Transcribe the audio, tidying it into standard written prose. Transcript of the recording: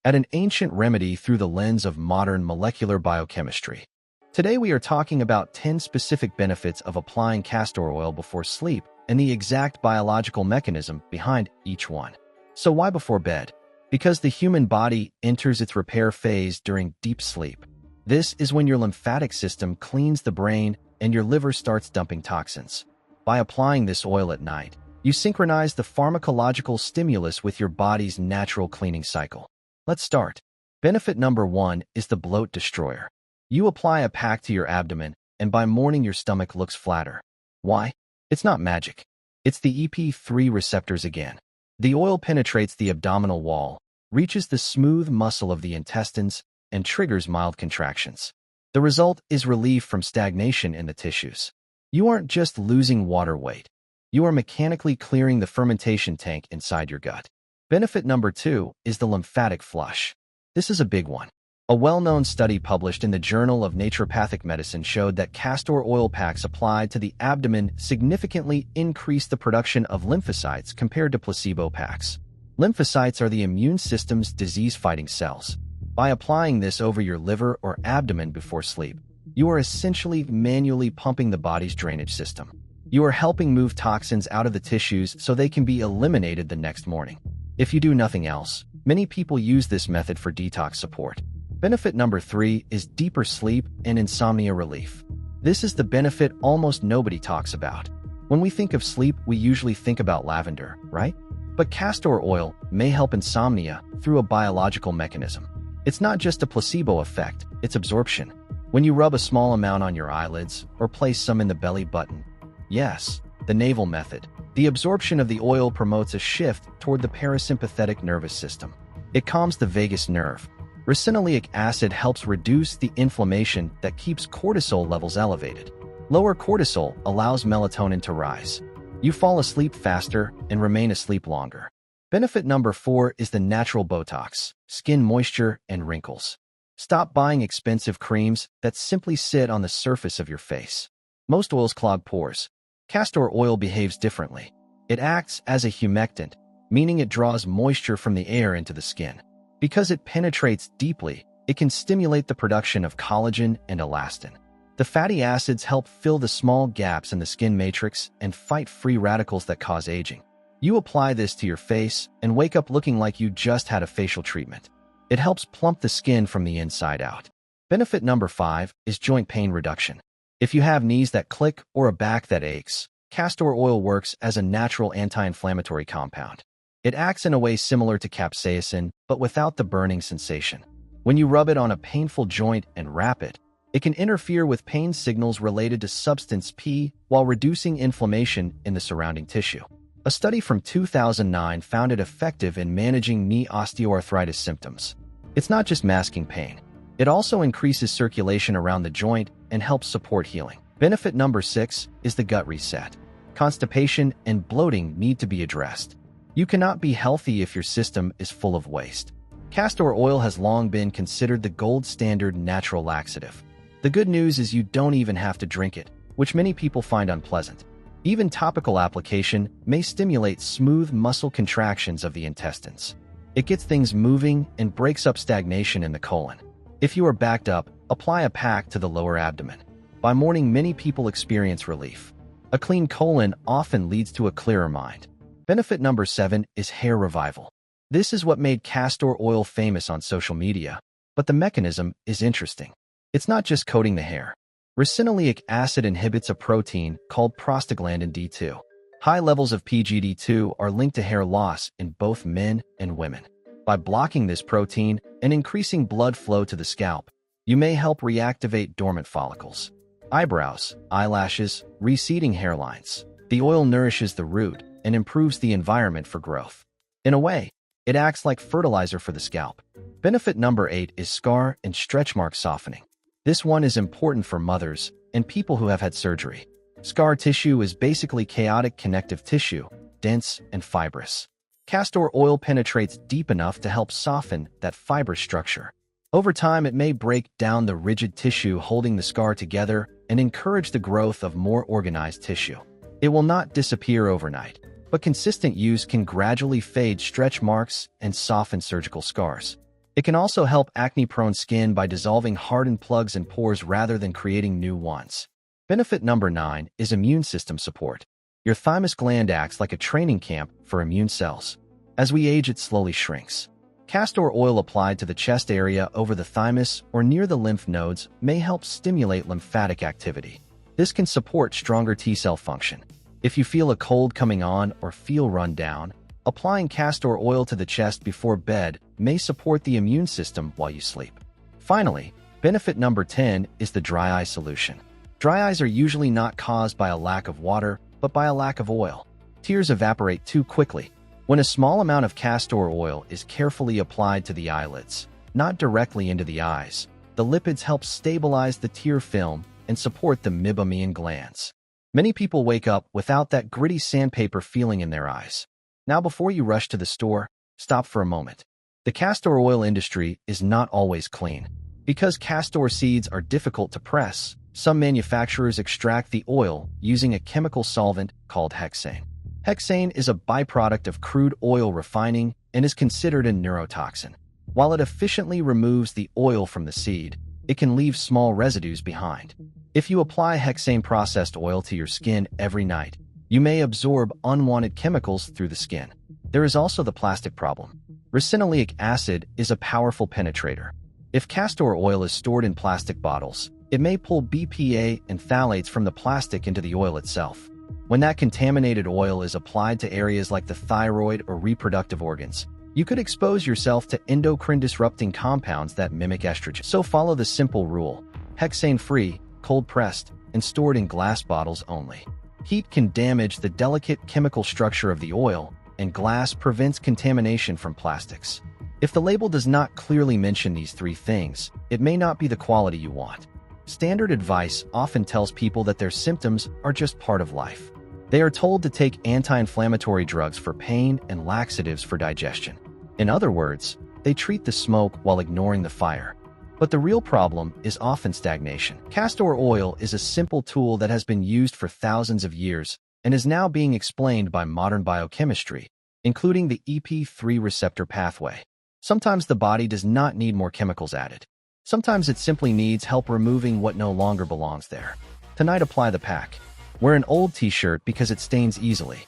at an ancient remedy through the lens of modern molecular biochemistry. Today we are talking about 10 specific benefits of applying castor oil before sleep and the exact biological mechanism behind each one. So why before bed? Because the human body enters its repair phase during deep sleep. This is when your lymphatic system cleans the brain and your liver starts dumping toxins. By applying this oil at night, you synchronize the pharmacological stimulus with your body's natural cleaning cycle. Let's start. Benefit number 1 is the bloat destroyer. You apply a pack to your abdomen, and by morning your stomach looks flatter. Why? It's not magic. It's the EP3 receptors again. The oil penetrates the abdominal wall, reaches the smooth muscle of the intestines, and triggers mild contractions. The result is relief from stagnation in the tissues. You aren't just losing water weight. You are mechanically clearing the fermentation tank inside your gut. Benefit number 2 is the lymphatic flush. This is a big one. A well-known study published in the Journal of Naturopathic Medicine showed that castor oil packs applied to the abdomen significantly increased the production of lymphocytes compared to placebo packs. Lymphocytes are the immune system's disease-fighting cells. By applying this over your liver or abdomen before sleep, you are essentially manually pumping the body's drainage system. You are helping move toxins out of the tissues so they can be eliminated the next morning. If you do nothing else, many people use this method for detox support. Benefit number 3 is deeper sleep and insomnia relief. This is the benefit almost nobody talks about. When we think of sleep, we usually think about lavender, right? But castor oil may help insomnia through a biological mechanism. It's not just a placebo effect, it's absorption. When you rub a small amount on your eyelids or place some in the belly button, yes, the navel method, the absorption of the oil promotes a shift toward the parasympathetic nervous system. It calms the vagus nerve. Ricinoleic acid helps reduce the inflammation that keeps cortisol levels elevated. Lower cortisol allows melatonin to rise. You fall asleep faster and remain asleep longer. Benefit number 4 is the natural Botox, skin moisture, and wrinkles. Stop buying expensive creams that simply sit on the surface of your face. Most oils clog pores. Castor oil behaves differently. It acts as a humectant, meaning it draws moisture from the air into the skin. Because it penetrates deeply, it can stimulate the production of collagen and elastin. The fatty acids help fill the small gaps in the skin matrix and fight free radicals that cause aging. You apply this to your face and wake up looking like you just had a facial treatment. It helps plump the skin from the inside out. Benefit number 5 is joint pain reduction. If you have knees that click or a back that aches, castor oil works as a natural anti-inflammatory compound. It acts in a way similar to capsaicin, but without the burning sensation. When you rub it on a painful joint and wrap it, it can interfere with pain signals related to substance P while reducing inflammation in the surrounding tissue. A study from 2009 found it effective in managing knee osteoarthritis symptoms. It's not just masking pain. It also increases circulation around the joint and helps support healing. Benefit number 6 is the gut reset. Constipation and bloating need to be addressed. You cannot be healthy if your system is full of waste. Castor oil has long been considered the gold standard natural laxative. The good news is you don't even have to drink it, which many people find unpleasant. Even topical application may stimulate smooth muscle contractions of the intestines. It gets things moving and breaks up stagnation in the colon. If you are backed up, apply a pack to the lower abdomen. By morning, many people experience relief. A clean colon often leads to a clearer mind. Benefit number 7 is hair revival. This is what made castor oil famous on social media, but the mechanism is interesting. It's not just coating the hair. Ricinoleic acid inhibits a protein called prostaglandin D2. High levels of PGD2 are linked to hair loss in both men and women. By blocking this protein and increasing blood flow to the scalp, you may help reactivate dormant follicles. Eyebrows, eyelashes, receding hairlines. The oil nourishes the root and improves the environment for growth. In a way, it acts like fertilizer for the scalp. Benefit number 8 is scar and stretch mark softening. This one is important for mothers and people who have had surgery. Scar tissue is basically chaotic connective tissue, dense and fibrous. Castor oil penetrates deep enough to help soften that fibrous structure. Over time, it may break down the rigid tissue holding the scar together and encourage the growth of more organized tissue. It will not disappear overnight, but consistent use can gradually fade stretch marks and soften surgical scars. It can also help acne-prone skin by dissolving hardened plugs and pores rather than creating new ones. Benefit number 9 is immune system support. Your thymus gland acts like a training camp for immune cells. As we age, it slowly shrinks. Castor oil applied to the chest area over the thymus or near the lymph nodes may help stimulate lymphatic activity. This can support stronger T-cell function. If you feel a cold coming on or feel run down, applying castor oil to the chest before bed may support the immune system while you sleep. Finally, benefit number 10 is the dry eye solution. Dry eyes are usually not caused by a lack of water, but by a lack of oil. Tears evaporate too quickly. When a small amount of castor oil is carefully applied to the eyelids, not directly into the eyes, the lipids help stabilize the tear film and support the meibomian glands. Many people wake up without that gritty sandpaper feeling in their eyes. Now, before you rush to the store, stop for a moment. The castor oil industry is not always clean. Because castor seeds are difficult to press, some manufacturers extract the oil using a chemical solvent called hexane. Hexane is a byproduct of crude oil refining and is considered a neurotoxin. While it efficiently removes the oil from the seed, it can leave small residues behind. If you apply hexane-processed oil to your skin every night, you may absorb unwanted chemicals through the skin. There is also the plastic problem. Ricinoleic acid is a powerful penetrator. If castor oil is stored in plastic bottles, it may pull BPA and phthalates from the plastic into the oil itself. When that contaminated oil is applied to areas like the thyroid or reproductive organs, you could expose yourself to endocrine-disrupting compounds that mimic estrogen. So follow the simple rule: hexane-free, cold-pressed, and stored in glass bottles only. Heat can damage the delicate chemical structure of the oil, and glass prevents contamination from plastics. If the label does not clearly mention these 3 things, it may not be the quality you want. Standard advice often tells people that their symptoms are just part of life. They are told to take anti-inflammatory drugs for pain and laxatives for digestion. In other words, they treat the smoke while ignoring the fire. But the real problem is often stagnation. Castor oil is a simple tool that has been used for thousands of years and is now being explained by modern biochemistry, including the EP3 receptor pathway. Sometimes the body does not need more chemicals added. Sometimes it simply needs help removing what no longer belongs there. Tonight, apply the pack. Wear an old t-shirt because it stains easily.